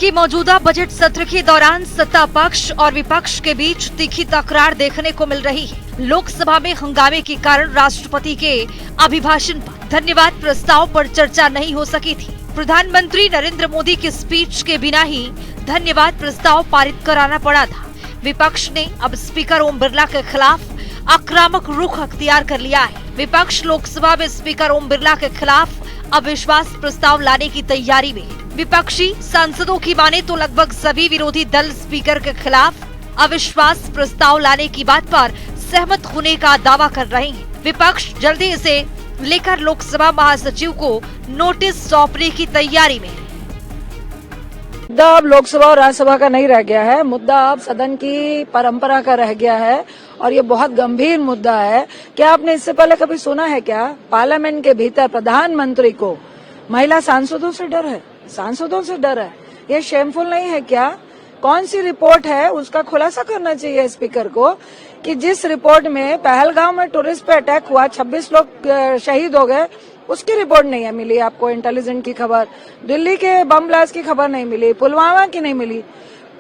कि मौजूदा बजट सत्र के दौरान सत्ता पक्ष और विपक्ष के बीच तीखी तकरार देखने को मिल रही है। लोकसभा में हंगामे के कारण राष्ट्रपति के अभिभाषण पर धन्यवाद प्रस्ताव पर चर्चा नहीं हो सकी थी। प्रधानमंत्री नरेंद्र मोदी की स्पीच के बिना ही धन्यवाद प्रस्ताव पारित कराना पड़ा था। विपक्ष ने अब स्पीकर ओम बिरला के खिलाफ आक्रामक रुख अख्तियार कर लिया है। विपक्ष लोकसभा में स्पीकर ओम बिरला के खिलाफ अविश्वास प्रस्ताव लाने की तैयारी में। विपक्षी सांसदों की माने तो लगभग सभी विरोधी दल स्पीकर के खिलाफ अविश्वास प्रस्ताव लाने की बात पर सहमत होने का दावा कर रहे हैं। विपक्ष जल्दी इसे लेकर लोकसभा महासचिव को नोटिस सौंपने की तैयारी में है। मुद्दा अब लोकसभा और राज्यसभा का नहीं रह गया है, मुद्दा अब सदन की परंपरा का रह गया है और ये बहुत गंभीर मुद्दा है। क्या आपने इससे पहले कभी सुना है क्या पार्लियामेंट के भीतर प्रधानमंत्री को महिला सांसदों से डर है? सांसदों से डर है? ये शेमफुल नहीं है क्या? कौन सी रिपोर्ट है उसका खुलासा करना चाहिए स्पीकर को कि जिस रिपोर्ट में पहलगाम में टूरिस्ट पे अटैक हुआ, 26 लोग शहीद हो गए, उसकी रिपोर्ट नहीं है मिली आपको। इंटेलिजेंस की खबर, दिल्ली के बम ब्लास्ट की खबर नहीं मिली, पुलवामा की नहीं मिली।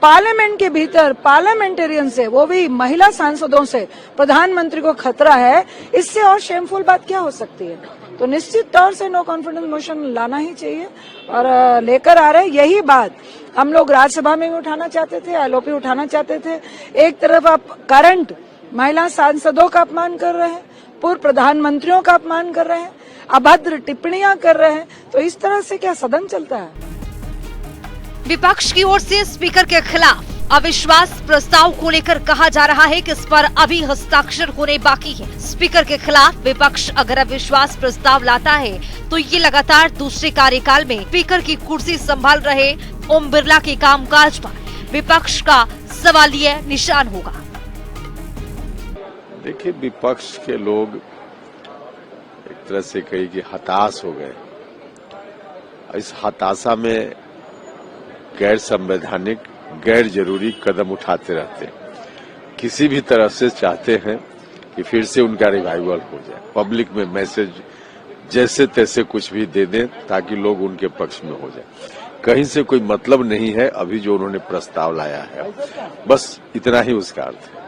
पार्लियामेंट के भीतर पार्लियामेंटेरियन से, वो भी महिला सांसदों से प्रधानमंत्री को खतरा है। इससे और शेमफुल बात क्या हो सकती है? तो निश्चित तौर से नो कॉन्फिडेंस मोशन लाना ही चाहिए और लेकर आ रहे। यही बात हम लोग राज्यसभा में भी उठाना चाहते थे, एलओपी उठाना चाहते थे। एक तरफ आप करंट महिला सांसदों का अपमान कर रहे हैं, पूर्व प्रधानमंत्रियों का अपमान कर रहे हैं, अभद्र टिप्पणियां कर रहे हैं, तो इस तरह से क्या सदन चलता है? विपक्ष की ओर से स्पीकर के खिलाफ अविश्वास प्रस्ताव को लेकर कहा जा रहा है कि इस पर अभी हस्ताक्षर होने बाकी है। स्पीकर के खिलाफ विपक्ष अगर अविश्वास प्रस्ताव लाता है तो ये लगातार दूसरे कार्यकाल में स्पीकर की कुर्सी संभाल रहे ओम बिरला के कामकाज पर विपक्ष का सवालिया निशान होगा। देखिए, विपक्ष के लोग एक तरह से कही कि हताश हो गए। इस हताशा में गैर संवैधानिक, गैर जरूरी कदम उठाते रहते हैं। किसी भी तरह से चाहते हैं कि फिर से उनका रिवाइवल हो जाए, पब्लिक में मैसेज जैसे तैसे कुछ भी दे दें ताकि लोग उनके पक्ष में हो जाए। कहीं से कोई मतलब नहीं है अभी जो उन्होंने प्रस्ताव लाया है, बस इतना ही उसका अर्थ है।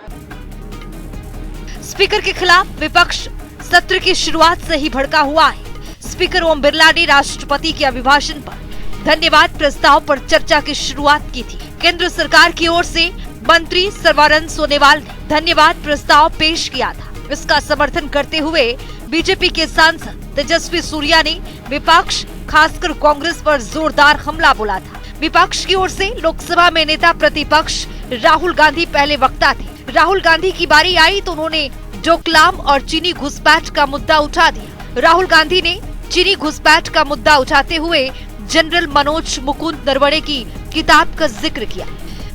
स्पीकर के खिलाफ विपक्ष सत्र की शुरुआत से ही भड़का हुआ है। स्पीकर ओम बिरला ने राष्ट्रपति के अभिभाषण पर धन्यवाद प्रस्ताव पर चर्चा की शुरुआत की थी। केंद्र सरकार की ओर से मंत्री सर्बानंद सोनोवाल ने धन्यवाद प्रस्ताव पेश किया था। इसका समर्थन करते हुए बीजेपी के सांसद तेजस्वी सूर्या ने विपक्ष, खासकर कांग्रेस पर जोरदार हमला बोला था। विपक्ष की ओर से लोकसभा में नेता प्रतिपक्ष राहुल गांधी पहले वक्ता थे। राहुल गांधी की बारी आई तो उन्होंने डोकलाम और चीनी घुसपैठ का मुद्दा उठा दिया। राहुल गांधी ने चीनी घुसपैठ का मुद्दा उठाते हुए जनरल मनोज मुकुंद नरवणे की किताब का जिक्र किया।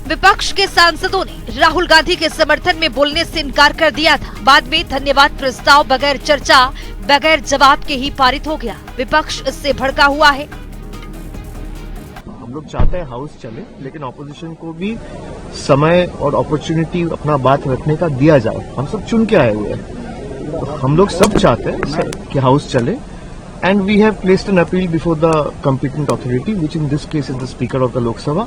विपक्ष के सांसदों ने राहुल गांधी के समर्थन में बोलने से इनकार कर दिया था। बाद में धन्यवाद प्रस्ताव बगैर चर्चा, बगैर जवाब के ही पारित हो गया। विपक्ष इससे भड़का हुआ है। हम लोग चाहते हैं हाउस चले, लेकिन ऑपोजिशन को भी समय और अपॉर्चुनिटी अपना बात रखने का दिया जाए। हम सब चुन के आए हुए हैं, तो हम लोग सब चाहते हैं कि हाउस चले। And we have placed an appeal before the competent authority, which in this case is the Speaker of the Lok Sabha.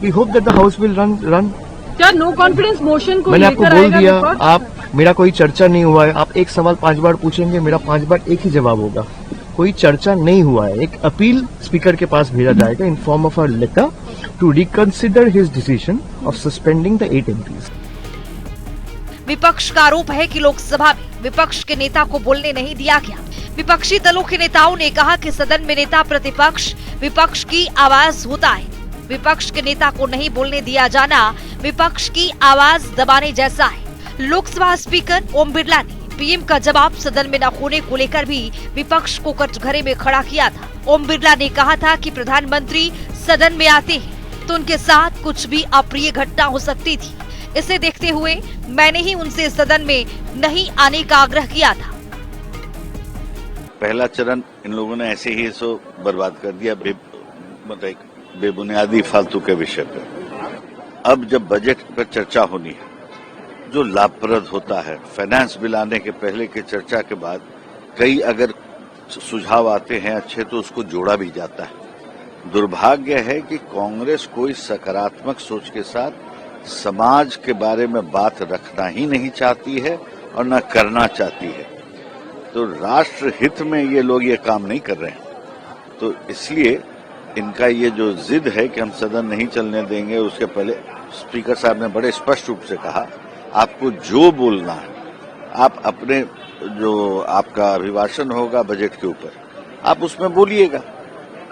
We hope that the House will run. क्या नो कॉन्फिडेंस मोशन को मैंने आपको बोल दिया, आप मेरा कोई चर्चा नहीं हुआ है। आप एक सवाल 5 बार पूछेंगे, मेरा 5 बार एक ही जवाब होगा। कोई चर्चा नहीं हुआ है। एक अपील स्पीकर के पास भेजा जाएगा in form of a letter to reconsider his decision of suspending the 8 MPs। विपक्ष का आरोप है कि लोकसभा में विपक्ष के नेता को बोलने नहीं दिया गया। विपक्षी दलों के नेताओं ने कहा कि सदन में नेता प्रतिपक्ष विपक्ष की आवाज होता है। विपक्ष के नेता को नहीं बोलने दिया जाना विपक्ष की आवाज दबाने जैसा है। लोकसभा स्पीकर ओम बिरला ने पीएम का जवाब सदन में न होने को लेकर भी विपक्ष को कटघरे में खड़ा किया था। ओम बिरला ने कहा था कि प्रधानमंत्री सदन में आते हैं तो उनके साथ कुछ भी अप्रिय घटना हो सकती थी। इसे देखते हुए मैंने ही उनसे सदन में नहीं आने का आग्रह किया था। पहला चरण इन लोगों ने ऐसे ही सो बर्बाद कर दिया, बेबुनियादी फालतू के विषय पर। अब जब बजट पर चर्चा होनी है, जो लाभप्रद होता है, फाइनेंस बिल आने के पहले के चर्चा के बाद कई अगर सुझाव आते हैं अच्छे तो उसको जोड़ा भी जाता है। दुर्भाग्य है कि कांग्रेस कोई सकारात्मक सोच के साथ समाज के बारे में बात रखना ही नहीं चाहती है और न करना चाहती है। तो राष्ट्र हित में ये लोग ये काम नहीं कर रहे हैं, तो इसलिए इनका ये जो जिद है कि हम सदन नहीं चलने देंगे, उसके पहले स्पीकर साहब ने बड़े स्पष्ट रूप से कहा, आपको जो बोलना है आप अपने जो आपका अभिभाषण होगा बजट के ऊपर आप उसमें बोलिएगा,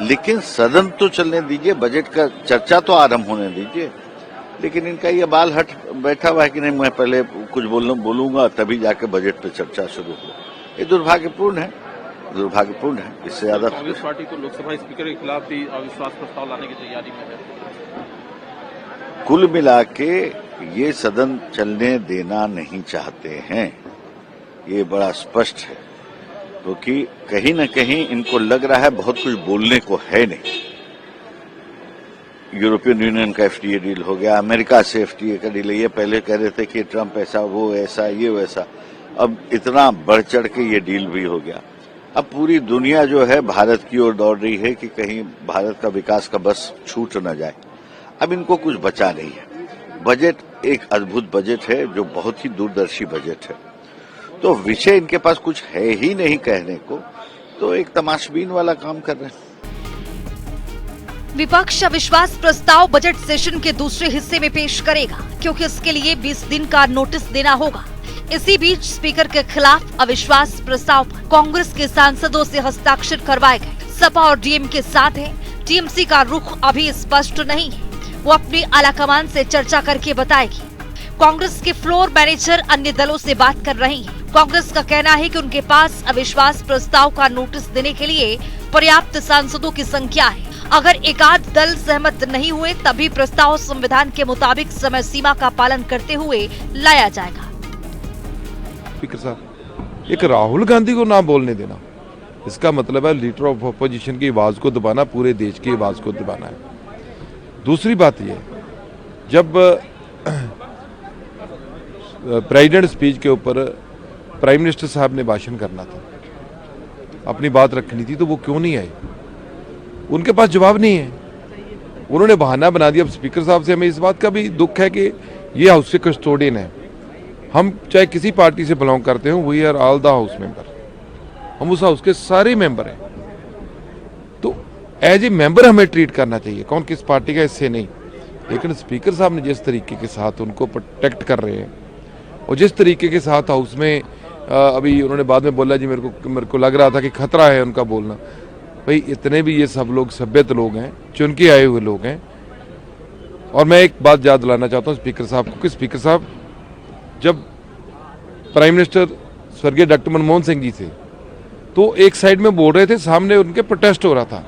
लेकिन सदन तो चलने दीजिए, बजट का चर्चा तो आरंभ होने दीजिए। लेकिन इनका ये बाल हट बैठा हुआ है कि नहीं, मैं पहले कुछ बोलूंगा तभी जाके बजट पे चर्चा शुरू हो। ये दुर्भाग्यपूर्ण है, दुर्भाग्यपूर्ण है। इससे ज्यादा कांग्रेस पार्टी तो लोकसभा स्पीकर के खिलाफ भी अविश्वास प्रस्ताव लाने की तैयारी में है। कुल मिला के ये सदन चलने देना नहीं चाहते हैं, ये बड़ा स्पष्ट है, क्योंकि कहीं न कहीं इनको लग रहा है बहुत कुछ बोलने को है नहीं। यूरोपियन यूनियन का एफटीए डील हो गया, अमेरिका से एफटीए का डील है। ये पहले कह रहे थे कि ट्रंप ऐसा, वो ऐसा, ये वैसा, अब इतना बढ़ चढ़ के ये डील भी हो गया। अब पूरी दुनिया जो है भारत की ओर दौड़ रही है कि कहीं भारत का विकास का बस छूट न जाए। अब इनको कुछ बचा नहीं है। बजट एक अद्भुत बजट है, जो बहुत ही दूरदर्शी बजट है, तो विषय इनके पास कुछ है ही नहीं कहने को, तो एक तमाशबीन वाला काम कर रहे हैं। विपक्ष अविश्वास प्रस्ताव बजट सेशन के दूसरे हिस्से में पेश करेगा, क्योंकि इसके लिए 20 दिन का नोटिस देना होगा। इसी बीच स्पीकर के खिलाफ अविश्वास प्रस्ताव पर कांग्रेस के सांसदों से हस्ताक्षर करवाए गए। सपा और डीएमके साथ है, टीएमसी का रुख अभी स्पष्ट नहीं है, वो अपनी आलाकमान से चर्चा करके बताएगी। कांग्रेस के फ्लोर मैनेजर अन्य दलों से बात कर रही हैं। कांग्रेस का कहना है कि उनके पास अविश्वास प्रस्ताव का नोटिस देने के लिए पर्याप्त सांसदों की संख्या है। अगर एकाध दल सहमत नहीं हुए तभी प्रस्ताव संविधान के मुताबिक समय सीमा का पालन करते हुए लाया जाएगा। स्पीकर साहब, एक राहुल गांधी को ना बोलने देना, इसका मतलब है लीडर ऑफ अपोजिशन की आवाज को दबाना, पूरे देश की आवाज को दबाना है। दूसरी बात यह, जब प्रेसिडेंट स्पीच के ऊपर प्राइम मिनिस्टर साहब ने भाषण करना था, अपनी बात रखनी थी, तो वो क्यों नहीं आए? उनके पास जवाब नहीं है, उन्होंने बहाना बना दिया। अब स्पीकर साहब से हमें इस बात का भी दुख है कि ये हाउस के कस्टोडियन है। हम चाहे किसी पार्टी से बिलोंग करते हो, we are all the house member, हम उस हाउस के सारे मेंबर हैं, तो एज ए मेंबर हमें ट्रीट करना चाहिए, कौन किस पार्टी का, इससे नहीं। लेकिन स्पीकर साहब ने जिस तरीके के साथ उनको प्रोटेक्ट कर रहे हैं और जिस तरीके के साथ हाउस में अभी उन्होंने बाद में बोला जी मेरे को लग रहा था कि खतरा है उनका बोलना। भाई इतने भी ये सब लोग सभ्यत लोग हैं, चुन के आए हुए लोग हैं। और मैं एक बात याद दिलाना चाहता हूँ स्पीकर साहब को कि स्पीकर साहब जब प्राइम मिनिस्टर स्वर्गीय डॉक्टर मनमोहन सिंह जी थे तो एक साइड में बोल रहे थे, सामने उनके प्रोटेस्ट हो रहा था,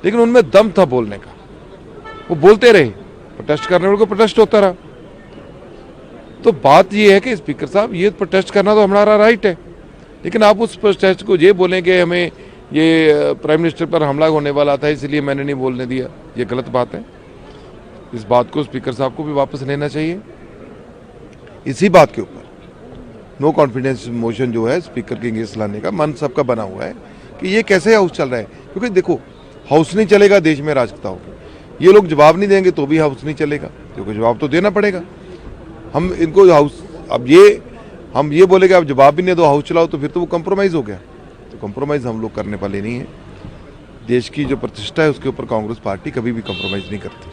लेकिन उनमें दम था बोलने का, वो बोलते रहे, प्रोटेस्ट करने वालों को प्रोटेस्ट होता रहा। तो बात ये है कि स्पीकर साहब ये प्रोटेस्ट करना तो हमारा राइट है, लेकिन आप उस प्रोटेस्ट को ये बोलें कि हमें ये प्राइम मिनिस्टर पर हमला होने वाला था इसलिए मैंने नहीं बोलने दिया, ये गलत बात है। इस बात को स्पीकर साहब को भी वापस लेना चाहिए। इसी बात के ऊपर नो कॉन्फिडेंस मोशन जो है स्पीकर के अगेंस्ट लाने का मन सबका बना हुआ है कि ये कैसे हाउस चल रहा है, क्योंकि देखो हाउस नहीं चलेगा देश में राजकता होगी। ये लोग जवाब नहीं देंगे तो भी हाउस नहीं चलेगा, क्योंकि जवाब तो देना पड़ेगा। हम इनको हाउस, अब हम ये बोलेंगे आप जवाब भी नहीं दो हाउस चलाओ, तो फिर तो वो कॉम्प्रोमाइज हो गया। तो कॉम्प्रोमाइज हम लोग करने वाले नहीं है। देश की जो प्रतिष्ठा है उसके ऊपर कांग्रेस पार्टी कभी भी कॉम्प्रोमाइज नहीं करती।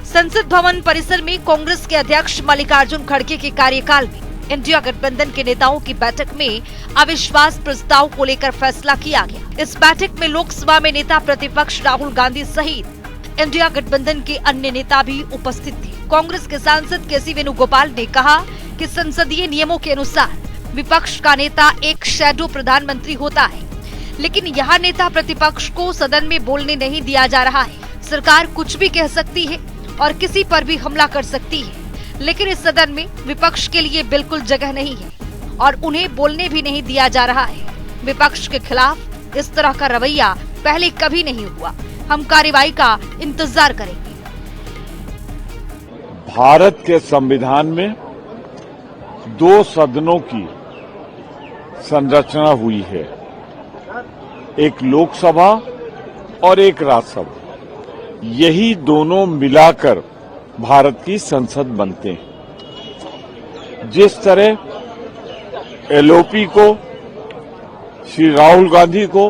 संसद भवन परिसर में कांग्रेस के अध्यक्ष मल्लिकार्जुन खड़गे के कार्यकाल में इंडिया गठबंधन के नेताओं की बैठक में अविश्वास प्रस्ताव को लेकर फैसला किया गया। इस बैठक में लोकसभा में नेता प्रतिपक्ष राहुल गांधी सहित इंडिया गठबंधन के अन्य नेता भी उपस्थित थे। कांग्रेस के सांसद केसी वेणुगोपाल ने कहा कि संसदीय नियमों के अनुसार विपक्ष का नेता एक शैडो प्रधानमंत्री होता है, लेकिन यहाँ नेता प्रतिपक्ष को सदन में बोलने नहीं दिया जा रहा है। सरकार कुछ भी कह सकती है और किसी पर भी हमला कर सकती है, लेकिन इस सदन में विपक्ष के लिए बिल्कुल जगह नहीं है और उन्हें बोलने भी नहीं दिया जा रहा है। विपक्ष के खिलाफ इस तरह का रवैया पहले कभी नहीं हुआ। हम कार्रवाई का इंतजार करेंगे। भारत के संविधान में 2 सदनों की संरचना हुई है, एक लोकसभा और एक राज्यसभा, यही दोनों मिलाकर भारत की संसद बनते हैं। जिस तरह एलओपी को, श्री राहुल गांधी को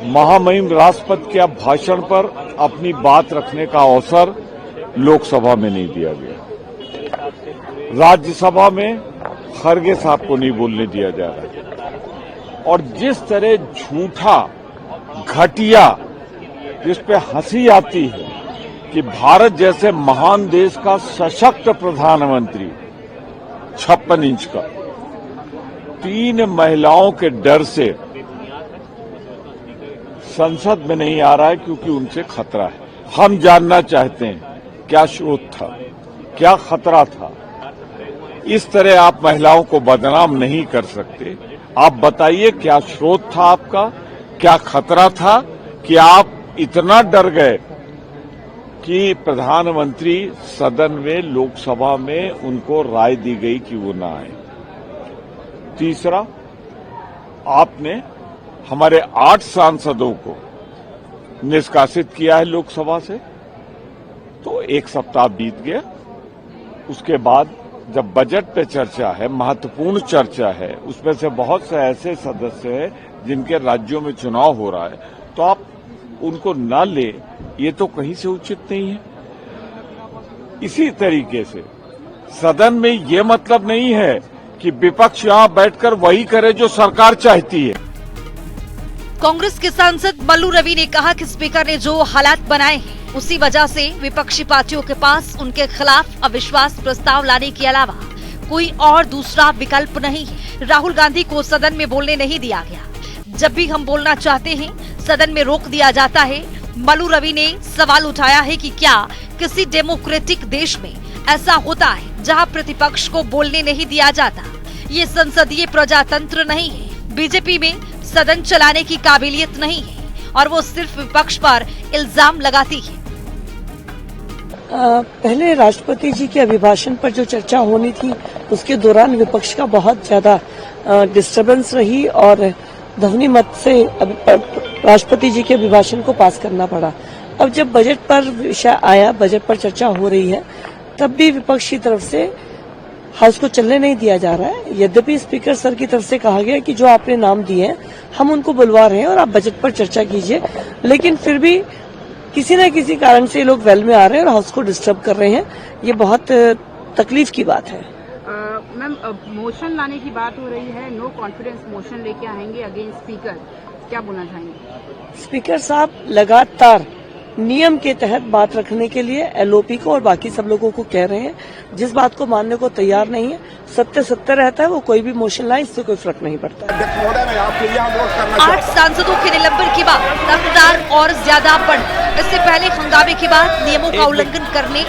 महामहिम राष्ट्रपति के भाषण पर अपनी बात रखने का अवसर लोकसभा में नहीं दिया गया, राज्यसभा में खरगे साहब को नहीं बोलने दिया जा रहा, और जिस तरह झूठा, घटिया, जिस पे हंसी आती है कि भारत जैसे महान देश का सशक्त प्रधानमंत्री 56 इंच का 3 महिलाओं के डर से संसद में नहीं आ रहा है क्योंकि उनसे खतरा है। हम जानना चाहते हैं क्या स्रोत था, क्या खतरा था। इस तरह आप महिलाओं को बदनाम नहीं कर सकते। आप बताइए क्या स्रोत था आपका, क्या खतरा था कि आप इतना डर गए कि प्रधानमंत्री सदन में, लोकसभा में उनको राय दी गई कि वो ना आए। तीसरा, आपने हमारे 8 सांसदों को निष्कासित किया है लोकसभा से, तो 1 सप्ताह बीत गया। उसके बाद जब बजट पे चर्चा है, महत्वपूर्ण चर्चा है, उसमें से बहुत से ऐसे सदस्य हैं जिनके राज्यों में चुनाव हो रहा है, तो आप उनको न ले, ये तो कहीं से उचित नहीं है। इसी तरीके से सदन में ये मतलब नहीं है कि विपक्ष यहां बैठकर वही करे जो सरकार चाहती है। कांग्रेस के सांसद मल्लू रवि ने कहा कि स्पीकर ने जो हालात बनाए हैं, उसी वजह से विपक्षी पार्टियों के पास उनके खिलाफ अविश्वास प्रस्ताव लाने के अलावा कोई और दूसरा विकल्प नहीं है। राहुल गांधी को सदन में बोलने नहीं दिया गया। जब भी हम बोलना चाहते हैं, सदन में रोक दिया जाता है। मल्लू रवि ने सवाल उठाया है कि क्या किसी डेमोक्रेटिक देश में ऐसा होता है जहां प्रतिपक्ष को बोलने नहीं दिया जाता। ये संसदीय प्रजातंत्र नहीं है। बीजेपी में सदन चलाने की काबिलियत नहीं है और वो सिर्फ विपक्ष पर इल्जाम लगाती है। पहले राष्ट्रपति जी के अभिभाषण पर जो चर्चा होनी थी, उसके दौरान विपक्ष का बहुत ज्यादा डिस्टर्बेंस रही और ध्वनि मत से राष्ट्रपति जी के अभिभाषण को पास करना पड़ा। अब जब बजट पर विषय आया, बजट पर चर्चा हो रही है, तब भी विपक्ष की तरफ से हाउस को चलने नहीं दिया जा रहा है। यद्यपि स्पीकर सर की तरफ से कहा गया कि जो आपने नाम दिए हैं हम उनको बुलवा रहे हैं और आप बजट पर चर्चा कीजिए, लेकिन फिर भी किसी न किसी कारण से लोग वेल में आ रहे हैं और हाउस को डिस्टर्ब कर रहे हैं। ये बहुत तकलीफ की बात है। मैम, मोशन लाने की बात हो रही है, नो कॉन्फिडेंस मोशन लेके आएंगे अगेंस्ट स्पीकर, क्या बोलना चाहेंगे? स्पीकर साहब लगातार नियम के तहत बात रखने के लिए एलओपी को और बाकी सब लोगों को कह रहे हैं, जिस बात को मानने को तैयार नहीं है। सत्य सत्य रहता है, वो कोई भी मोशन लाए, इससे कोई फर्क नहीं पड़ता। 8 सांसदों के निलंबन के बाद रफ्तार और ज्यादा बढ़। इससे पहले हंगामे के बाद नियमों का उल्लंघन करने,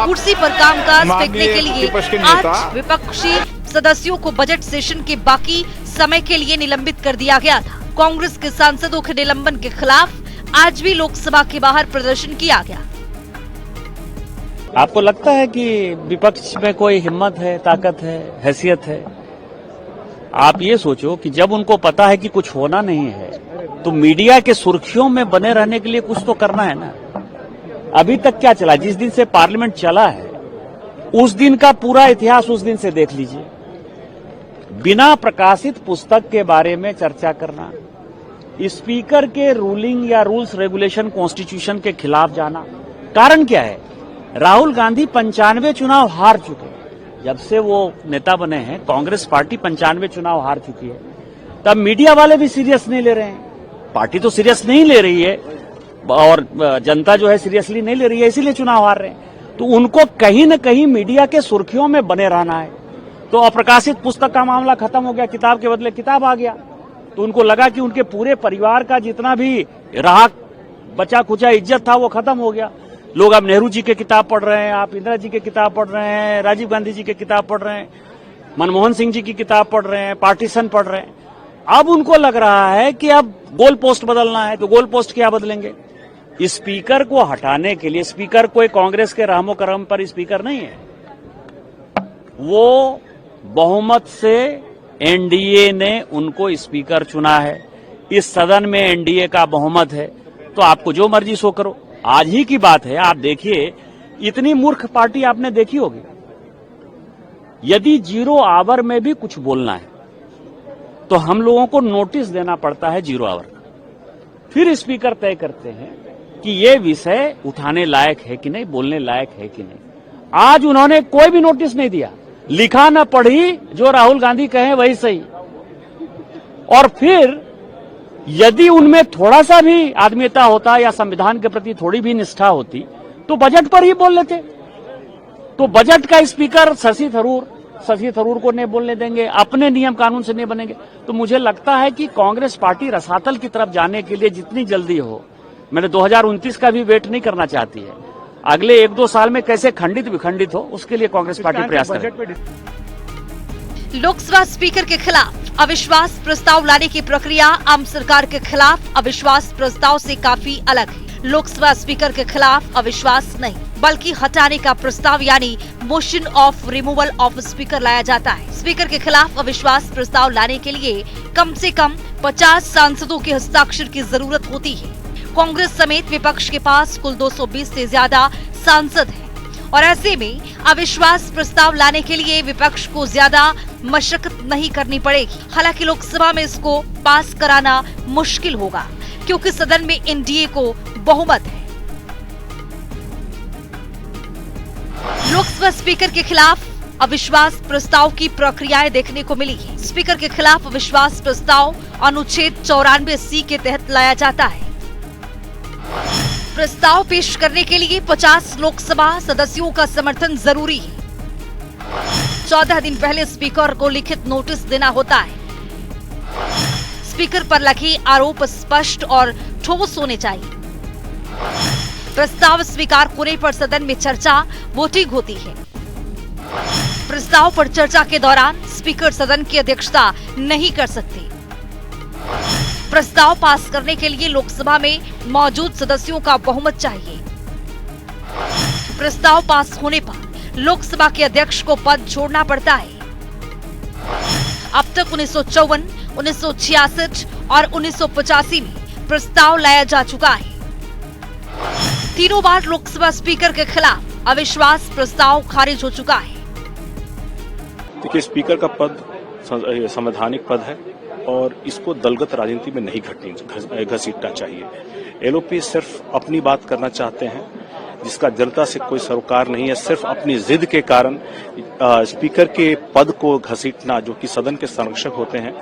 कुर्सी पर कामकाज फेंकने के लिए 8 विपक्षी सदस्यों को बजट सेशन के बाकी समय के लिए निलंबित कर दिया गया था। कांग्रेस के सांसदों के निलंबन के खिलाफ आज भी लोकसभा के बाहर प्रदर्शन किया गया। आपको लगता है कि विपक्ष में कोई हिम्मत है, ताकत है, हैसियत है? आप ये सोचो कि जब उनको पता है कि कुछ होना नहीं है, तो मीडिया के सुर्खियों में बने रहने के लिए कुछ तो करना है ना। अभी तक क्या चला? जिस दिन से पार्लियामेंट चला है, उस दिन का पूरा इतिहास उस दिन से देख लीजिए। बिना प्रकाशित पुस्तक के बारे में चर्चा करना, स्पीकर के रूलिंग या रूल्स रेगुलेशन कॉन्स्टिट्यूशन के खिलाफ जाना। कारण क्या है? राहुल गांधी 95 चुनाव हार चुके हैं। जब से वो नेता बने हैं, कांग्रेस पार्टी 95 चुनाव हार चुकी है। तब मीडिया वाले भी सीरियस नहीं ले रहे हैं। पार्टी तो सीरियस नहीं ले रही है और जनता जो है सीरियसली नहीं ले रही है, इसीलिए चुनाव हार रहे हैं। तो उनको कहीं न कहीं मीडिया के सुर्खियों में बने रहना है। तो अप्रकाशित पुस्तक का मामला खत्म हो गया, किताब के बदले किताब आ गया। तो उनको लगा कि उनके पूरे परिवार का जितना भी रहा बचा खुचा इज्जत था वो खत्म हो गया। लोग अब नेहरू जी के किताब पढ़ रहे हैं, आप इंदिरा जी के किताब पढ़ रहे हैं, राजीव गांधी जी के किताब पढ़ रहे हैं, मनमोहन सिंह जी की किताब पढ़ रहे हैं, पार्टीशन पढ़ रहे हैं। अब उनको लग रहा है कि अब गोल पोस्ट बदलना है। तो गोल पोस्ट क्या बदलेंगे? स्पीकर को हटाने के लिए, स्पीकर कोई कांग्रेस के रहमो करम पर स्पीकर नहीं है, वो बहुमत से एनडीए ने उनको स्पीकर चुना है। इस सदन में एनडीए का बहुमत है, तो आपको जो मर्जी सो करो। आज ही की बात है, आप देखिए इतनी मूर्ख पार्टी आपने देखी होगी। यदि 0 आवर में भी कुछ बोलना है तो हम लोगों को नोटिस देना पड़ता है 0 आवर का, फिर स्पीकर तय करते हैं कि ये विषय उठाने लायक है कि नहीं, बोलने लायक है कि नहीं। आज उन्होंने कोई भी नोटिस नहीं दिया, लिखा न पढ़ी, जो राहुल गांधी कहे वही सही। और फिर यदि उनमें थोड़ा सा भी आत्मीयता होता या संविधान के प्रति थोड़ी भी निष्ठा होती तो बजट पर ही बोल लेते। तो बजट का स्पीकर शशि थरूर को नहीं बोलने देंगे, अपने नियम कानून से नहीं बनेंगे। तो मुझे लगता है कि कांग्रेस पार्टी रसातल की तरफ जाने के लिए जितनी जल्दी हो, मैंने 2029 का भी वेट नहीं करना चाहती है, अगले 1-2 साल में कैसे खंडित विखंडित हो उसके लिए कांग्रेस पार्टी प्रयास करे। लोकसभा स्पीकर के खिलाफ अविश्वास प्रस्ताव लाने की प्रक्रिया आम सरकार के खिलाफ अविश्वास प्रस्ताव से काफी अलग है। लोकसभा स्पीकर के खिलाफ अविश्वास नहीं बल्कि हटाने का प्रस्ताव यानी motion of removal of speaker लाया जाता है। स्पीकर के खिलाफ अविश्वास प्रस्ताव लाने के लिए कम से कम 50 सांसदों के हस्ताक्षर की जरूरत होती है। कांग्रेस समेत विपक्ष के पास कुल 220 से ज्यादा सांसद हैं और ऐसे में अविश्वास प्रस्ताव लाने के लिए विपक्ष को ज्यादा मशक्कत नहीं करनी पड़ेगी। हालांकि लोकसभा में इसको पास कराना मुश्किल होगा क्योंकि सदन में एनडीए को बहुमत है। लोकसभा स्पीकर के खिलाफ अविश्वास प्रस्ताव की प्रक्रियाएं देखने को मिली है। स्पीकर के खिलाफ अविश्वास प्रस्ताव अनुच्छेद 94C के तहत लाया जाता है। प्रस्ताव पेश करने के लिए 50 लोकसभा सदस्यों का समर्थन जरूरी है। 14 दिन पहले स्पीकर को लिखित नोटिस देना होता है। स्पीकर पर लगे आरोप स्पष्ट और ठोस होने चाहिए। प्रस्ताव स्वीकार होने पर सदन में चर्चा वोटिंग होती है। प्रस्ताव पर चर्चा के दौरान स्पीकर सदन की अध्यक्षता नहीं कर सकते। प्रस्ताव पास करने के लिए लोकसभा में मौजूद सदस्यों का बहुमत चाहिए। प्रस्ताव पास होने पर लोकसभा के अध्यक्ष को पद छोड़ना पड़ता है। अब तक 1954, 1966 और 1985 में प्रस्ताव लाया जा चुका है। तीनों बार लोकसभा स्पीकर के खिलाफ अविश्वास प्रस्ताव खारिज हो चुका है। देखिए, स्पीकर का पद संवैधानिक पद है और इसको दलगत राजनीति में नहीं घसीटना चाहिए। एलओपी सिर्फ अपनी बात करना चाहते हैं, जिसका जनता से कोई सरोकार नहीं है। सिर्फ अपनी जिद के कारण स्पीकर के पद को घसीटना, जो कि सदन के संरक्षक होते हैं,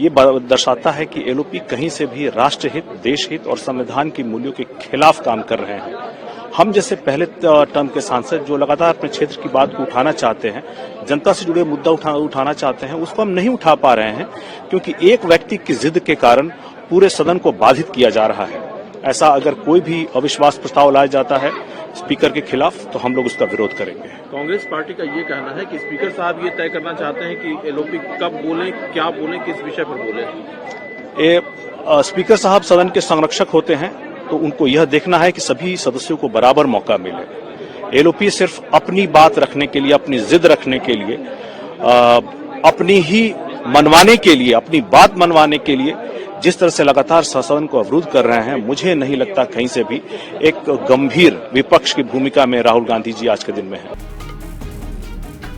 ये दर्शाता है कि एलओपी कहीं से भी राष्ट्रहित, देशहित और संविधान की मूल्यों के खिलाफ काम कर रहे हैं। हम जैसे पहले टर्म के सांसद जो लगातार अपने क्षेत्र की बात को उठाना चाहते हैं, जनता से जुड़े मुद्दा उठाना चाहते हैं, उसको हम नहीं उठा पा रहे हैं क्योंकि एक व्यक्ति की जिद के कारण पूरे सदन को बाधित किया जा रहा है। ऐसा अगर कोई भी अविश्वास प्रस्ताव लाया जाता है स्पीकर के खिलाफ तो हम लोग उसका विरोध करेंगे। कांग्रेस पार्टी का ये कहना है कि स्पीकर साहब ये तय करना चाहते हैं कि एलओपी कब बोले, क्या बोले, किस विषय पर बोले। स्पीकर साहब सदन के संरक्षक होते हैं तो उनको यह देखना है कि सभी सदस्यों को बराबर मौका मिले। एलओपी सिर्फ अपनी बात रखने के लिए, अपनी जिद रखने के लिए, अपनी ही मनवाने के लिए, अपनी बात मनवाने के लिए जिस तरह से लगातार सदन को अवरुद्ध कर रहे हैं, मुझे नहीं लगता कहीं से भी एक गंभीर विपक्ष की भूमिका में राहुल गांधी जी आज के दिन में हैं।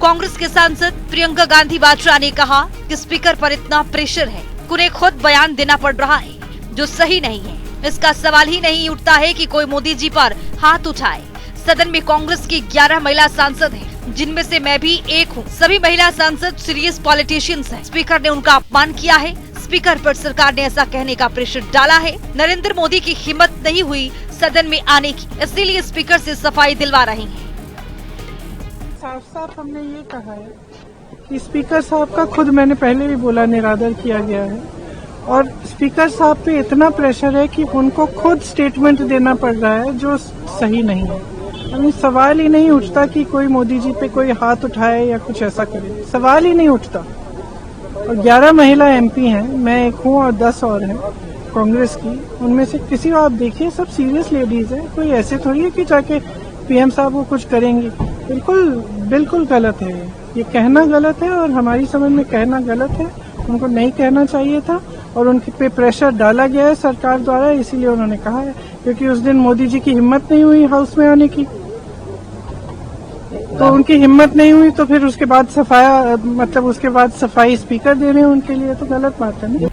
कांग्रेस के सांसद प्रियंका गांधी वाड्रा ने कहा कि स्पीकर पर इतना प्रेशर है, उन्हें खुद बयान देना पड़ रहा है जो सही नहीं है। इसका सवाल ही नहीं उठता है कि कोई मोदी जी पर हाथ उठाए। सदन में कांग्रेस की 11 महिला सांसद हैं, जिनमें से मैं भी एक हूँ। सभी महिला सांसद सीरियस पॉलिटिशियंस हैं। स्पीकर ने उनका अपमान किया है। स्पीकर पर सरकार ने ऐसा कहने का प्रेशर डाला है। नरेंद्र मोदी की हिम्मत नहीं हुई सदन में आने की, इसीलिए स्पीकर से सफाई दिलवा रहे हैं। साफ साफ हमने ये कहा है कि स्पीकर साहब का खुद, मैंने पहले भी बोला, निरादर किया गया है और स्पीकर साहब पे इतना प्रेशर है कि उनको खुद स्टेटमेंट देना पड़ रहा है जो सही नहीं है। सवाल ही नहीं उठता कि कोई मोदी जी पे कोई हाथ उठाए या कुछ ऐसा करे, सवाल ही नहीं उठता। और 11 महिला एमपी हैं, मैं एक हूँ और 10 और हैं कांग्रेस की। उनमें से किसी को आप देखिए, सब सीरियस लेडीज हैं। कोई ऐसे थोड़ी है कि जाके पीएम साहब वो कुछ करेंगे। बिल्कुल गलत है ये कहना गलत है और हमारी समझ में कहना गलत है। उनको नहीं कहना चाहिए था और उनके पे प्रेशर डाला गया है सरकार द्वारा, इसीलिए उन्होंने कहा है, क्योंकि उस दिन मोदी जी की हिम्मत नहीं हुई हाउस में आने की। तो उनकी हिम्मत नहीं हुई तो फिर उसके बाद उसके बाद सफाई स्पीकर दे रहे हैं उनके लिए, तो गलत बात है ना।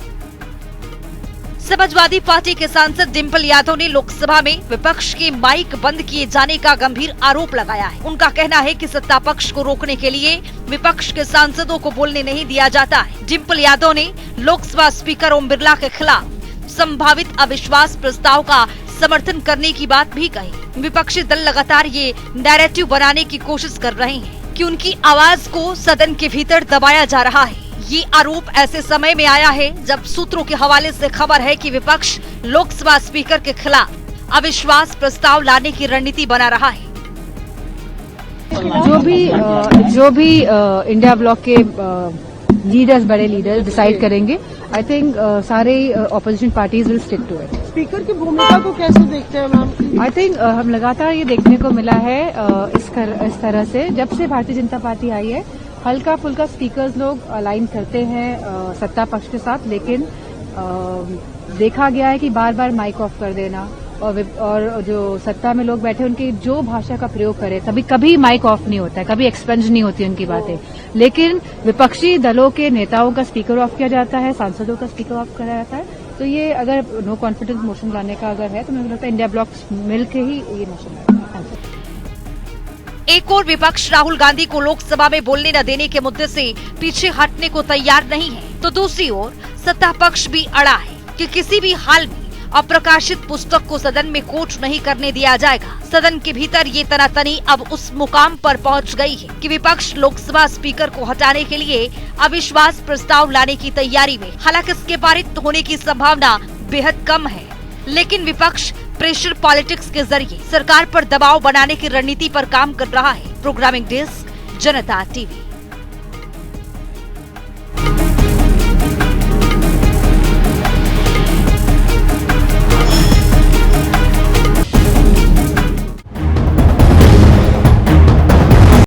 समाजवादी पार्टी के सांसद डिम्पल यादव ने लोकसभा में विपक्ष के माइक बंद किए जाने का गंभीर आरोप लगाया है। उनका कहना है कि सत्ता पक्ष को रोकने के लिए विपक्ष के सांसदों को बोलने नहीं दिया जाता है। डिम्पल यादव ने लोकसभा स्पीकर ओम बिरला के खिलाफ संभावित अविश्वास प्रस्ताव का समर्थन करने की बात भी कही। विपक्षी दल लगातार ये नैरेटिव बनाने की कोशिश कर रहे हैं कि उनकी आवाज को सदन के भीतर दबाया जा रहा है। ये आरोप ऐसे समय में आया है जब सूत्रों के हवाले से खबर है कि विपक्ष लोकसभा स्पीकर के खिलाफ अविश्वास प्रस्ताव लाने की रणनीति बना रहा है। जो भी इंडिया ब्लॉक के लीडर्स, बड़े लीडर्स डिसाइड करेंगे, आई थिंक सारे opposition parties will stick to it. Speaker की भूमिका को कैसे देखते हैं मैम? आई थिंक हम लगातार ये देखने को मिला है इस तरह से जब से भारतीय जनता पार्टी आई है, हल्का फुल्का स्पीकर्स लोग अलाइन करते हैं सत्ता पक्ष के साथ, लेकिन देखा गया है कि बार बार माइक ऑफ कर देना और जो सत्ता में लोग बैठे उनकी जो भाषा का प्रयोग करे, कभी माइक ऑफ नहीं होता है, कभी एक्सपेंज नहीं होती उनकी बातें, लेकिन विपक्षी दलों के नेताओं का स्पीकर ऑफ किया जाता है, सांसदों का स्पीकर ऑफ किया जाता है। तो ये अगर नो कॉन्फिडेंस मोशन लाने का अगर है तो मुझे लगता है इंडिया ब्लॉक मिलकर ही ये मोशन है। एक और विपक्ष राहुल गांधी को लोकसभा में बोलने न देने के मुद्दे से पीछे हटने को तैयार नहीं है, तो दूसरी ओर सत्ता पक्ष भी अड़ा है कि किसी भी हाल में अप्रकाशित पुस्तक को सदन में कोट नहीं करने दिया जाएगा। सदन के भीतर ये तनातनी अब उस मुकाम पर पहुंच गई है कि विपक्ष लोकसभा स्पीकर को हटाने के लिए अविश्वास प्रस्ताव लाने की तैयारी में। हालांकि इसके पारित होने की संभावना बेहद कम है, लेकिन विपक्ष प्रेशर पॉलिटिक्स के जरिए सरकार पर दबाव बनाने की रणनीति पर काम कर रहा है। प्रोग्रामिंग डेस्क, जनता टीवी।